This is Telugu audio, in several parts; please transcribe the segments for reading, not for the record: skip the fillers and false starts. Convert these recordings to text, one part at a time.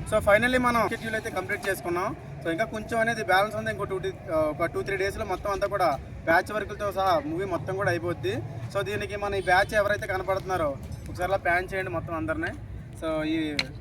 సో ఫైనల్లీ మనం షెడ్యూల్ అయితే కంప్లీట్ చేసుకున్నాం. సో ఇంకా కొంచెం అనేది బ్యాలెన్స్ ఉంది. ఇంకో 2-3 డేస్లో మొత్తం అంతా కూడా బ్యాచ్ వర్కులతో సహా మూవీ మొత్తం కూడా అయిపోద్ది. సో దీనికి మన ఈ బ్యాచ్ ఎవరైతే కనపడుతున్నారో ఒకసారి ప్లాన్ చేయండి మొత్తం అందరినీ. సో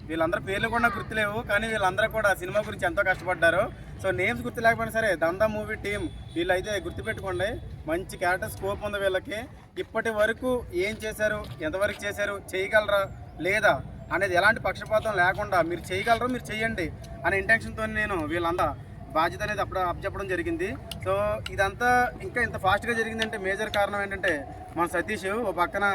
వీళ్ళందరూ పేర్లు కూడా గుర్తులేవు, కానీ వీళ్ళందరూ కూడా సినిమా గురించి ఎంతో కష్టపడ్డారు. సో నేమ్స్ గుర్తు లేకపోయినా సరే దందా మూవీ టీం వీళ్ళైతే గుర్తుపెట్టుకోండి. మంచి క్యారెక్టర్ స్కోప్ ఉంది వీళ్ళకి. ఇప్పటి వరకు ఏం చేశారు, ఎంతవరకు చేశారు, చేయగలరా లేదా అనేది ఎలాంటి పక్షపాతం లేకుండా మీరు చేయగలరు, మీరు చేయండి అనే ఇంటెన్షన్తో నేను వీళ్ళంతా బాధ్యత అనేది అప్పచెప్పడం జరిగింది. సో ఇదంతా ఇంకా ఇంత ఫాస్ట్గా జరిగిందంటే మేజర్ కారణం ఏంటంటే మన సతీష్ ఓ పక్కన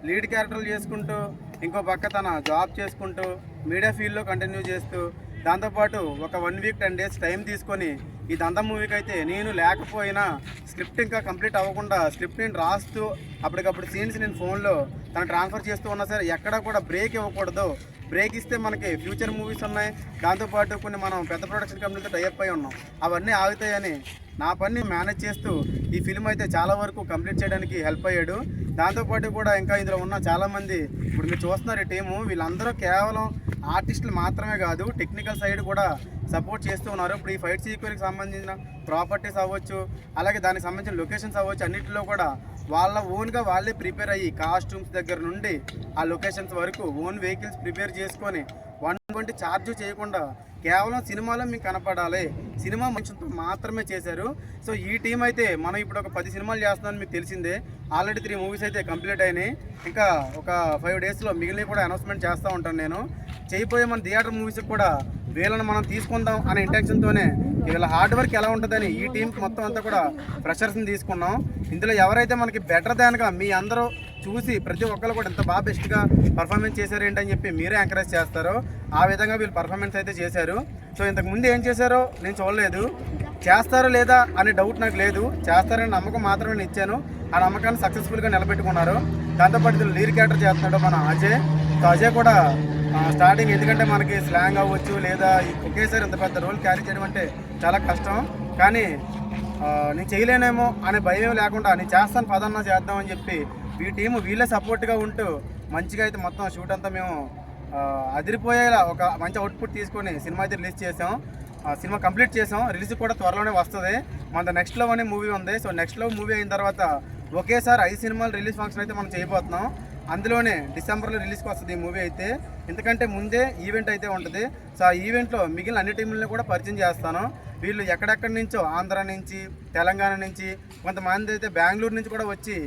లీడ్ క్యారెక్టర్లు చేసుకుంటూ, ఇంకో పక్క తన జాబ్ చేసుకుంటూ, మీడియా ఫీల్డ్లో కంటిన్యూ చేస్తూ, దాంతోపాటు ఒక 1 వీక్ 10 డేస్ టైం తీసుకొని ఈ దందా మూవీకి అయితే నేను లేకపోయినా స్క్రిప్ట్ ఇంకా కంప్లీట్ అవ్వకుండా స్క్రిప్ట్ని రాస్తూ అప్పటికప్పుడు సీన్స్ నేను ఫోన్లో తను ట్రాన్స్ఫర్ చేస్తూ ఉన్నా సరే ఎక్కడా కూడా బ్రేక్ ఇవ్వకూడదు. బ్రేక్ ఇస్తే మనకి ఫ్యూచర్ మూవీస్ ఉన్నాయి, దాంతోపాటు కొన్ని మనం పెద్ద ప్రొడక్షన్ కంపెనీతో టైఅప్ అయి ఉన్నాం, అవన్నీ ఆగుతాయని నా పని మేనేజ్ చేస్తూ ఈ ఫిల్మ్ అయితే చాలా వరకు కంప్లీట్ చేయడానికి హెల్ప్ అయ్యాడు. దాంతోపాటు కూడా ఇంకా ఇందులో ఉన్న చాలామంది ఇప్పుడు మీరు చూస్తున్నారు ఈ టీము, వీళ్ళందరూ కేవలం ఆర్టిస్టులు మాత్రమే కాదు, టెక్నికల్ సైడ్ కూడా సపోర్ట్ చేస్తూ ఉన్నారు. ఇప్పుడు ఈ ఫైట్ సీక్వెన్స్కి సంబంధించిన ప్రాపర్టీస్ అవ్వచ్చు, అలాగే దానికి సంబంధించిన లొకేషన్స్ అవ్వచ్చు, అన్నింటిలో కూడా వాళ్ళ ఓన్గా వాళ్ళే ప్రిపేర్ అయ్యి కాస్ట్యూమ్స్ దగ్గర నుండి ఆ లొకేషన్స్ వరకు ఓన్ వెహికల్స్ ప్రిపేర్ చేసుకొని 120 ఛార్జ్ చేయకుండా కేవలం సినిమాలో మీకు కనపడాలి, సినిమా మంచితో మాత్రమే చేశారు. సో ఈ టీం అయితే మనం ఇప్పుడు ఒక 10 సినిమాలు చేస్తున్నామని మీకు తెలిసిందే. ఆల్రెడీ 3 మూవీస్ అయితే కంప్లీట్ అయినాయి. ఇంకా ఒక 5 డేస్లో మిగిలినవి కూడా అనౌన్స్మెంట్ చేస్తూ ఉంటాను నేను. చేయబోయే మన థియేటర్ మూవీస్కి కూడా వీళ్ళని మనం తీసుకుందాం అనే ఇంటెన్షన్తోనే వీళ్ళ హార్డ్ వర్క్ ఎలా ఉంటుందని ఈ టీంకి మొత్తం అంతా కూడా ఫ్రెషర్స్ని తీసుకున్నాం. ఇందులో ఎవరైతే మనకి బెటర్ దానిగా మీ అందరూ చూసి ప్రతి ఒక్కరు కూడా ఎంత బాగా బెస్ట్గా పర్ఫార్మెన్స్ చేశారు ఏంటని చెప్పి మీరే ఎంకరేజ్ చేస్తారో ఆ విధంగా వీళ్ళు పర్ఫార్మెన్స్ అయితే చేశారు. సో ఇంతకుముందు ఏం చేశారో నేను చూడలేదు, చేస్తారో లేదా అనే డౌట్ నాకు లేదు, చేస్తారనే నమ్మకం మాత్రమే నేను ఇచ్చాను. ఆ నమ్మకాన్ని సక్సెస్ఫుల్గా నిలబెట్టుకున్నారు. దాంతోపాటు లీడ్ క్యారెక్టర్ చేస్తున్నాడు మన అజయ్. సో అజయ్ కూడా స్టార్టింగ్ ఎందుకంటే మనకి స్లాంగ్ అవ్వచ్చు లేదా ఒకేసారి ఇంత పెద్ద రోల్ క్యారీ చేయడం అంటే చాలా కష్టం, కానీ నేను చేయలేనేమో అనే భయం లేకుండా నేను చేస్తాను పదన్నా చేద్దామని చెప్పి ఈ టీము వీళ్ళే సపోర్ట్గా ఉంటూ మంచిగా అయితే మొత్తం షూట్ అంతా మేము అదిరిపోయేలా ఒక మంచి అవుట్పుట్ తీసుకొని సినిమా అయితే రిలీజ్ చేసాం. సినిమా కంప్లీట్ చేసాం. రిలీజ్ కూడా త్వరలోనే వస్తుంది. మన నెక్స్ట్ లవ్ అనే మూవీ ఉంది. సో నెక్స్ట్ లవ్ మూవీ అయిన తర్వాత ఒకేసారి 5 సినిమాలు రిలీజ్ ఫంక్షన్ అయితే మనం చేయబోతున్నాం. అందులోనే డిసెంబర్లో రిలీజ్కి వస్తుంది ఈ మూవీ అయితే. ఎందుకంటే ముందే ఈవెంట్ అయితే ఉంటుంది. సో ఆ ఈవెంట్లో మిగిలిన అన్ని టీములను కూడా పరిచయం చేస్తాను. వీళ్ళు ఎక్కడెక్కడి నుంచో ఆంధ్ర నుంచి, తెలంగాణ నుంచి, కొంతమంది అయితే బెంగళూరు నుంచి కూడా వచ్చి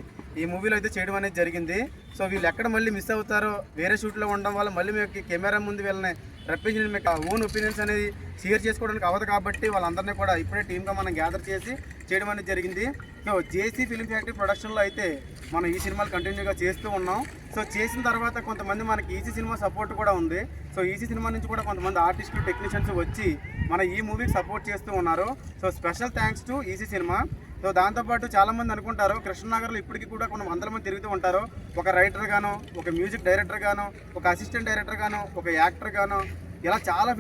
ఈ మూవీలో అయితే చేయడం అనేది జరిగింది. సో వీళ్ళు ఎక్కడ మళ్ళీ మిస్ అవుతారో, వేరే షూట్లో ఉండడం వల్ల మళ్ళీ మీకు కెమెరా ముందు వీళ్ళని రప్పించి మీకు ఓన్ ఒపీనియన్స్ అనేది షేర్ చేసుకోవడానికి అవ్వదు కాబట్టి వాళ్ళందరినీ కూడా ఇప్పుడే టీమ్గా మనం గ్యాదర్ చేసి చేయడం అనేది జరిగింది. సో జేసీ ఫిల్మ్ ఫ్యాక్టరీ ప్రొడక్షన్లో అయితే మనం ఈ సినిమాలు కంటిన్యూగా చేస్తూ ఉన్నాం. సో చేసిన తర్వాత కొంతమంది మనకి ఈసీ సినిమా సపోర్ట్ కూడా ఉంది. సో ఈసీ సినిమా నుంచి కూడా కొంతమంది ఆర్టిస్టులు, టెక్నీషియన్స్ వచ్చి మన ఈ మూవీకి సపోర్ట్ చేస్తూ ఉన్నారు. So special thanks to EC cinema. So దాంతోపాటు చాలామంది అనుకుంటారు కృష్ణనగర్లో ఇప్పటికీ కూడా కొన్ని వందల మంది తిరుగుతూ ఉంటారు. ఒక రైటర్ గాను, ఒక మ్యూజిక్ డైరెక్టర్ గాను, ఒక అసిస్టెంట్ డైరెక్టర్ గాను, ఒక యాక్టర్ గాను, ఇలా చాలా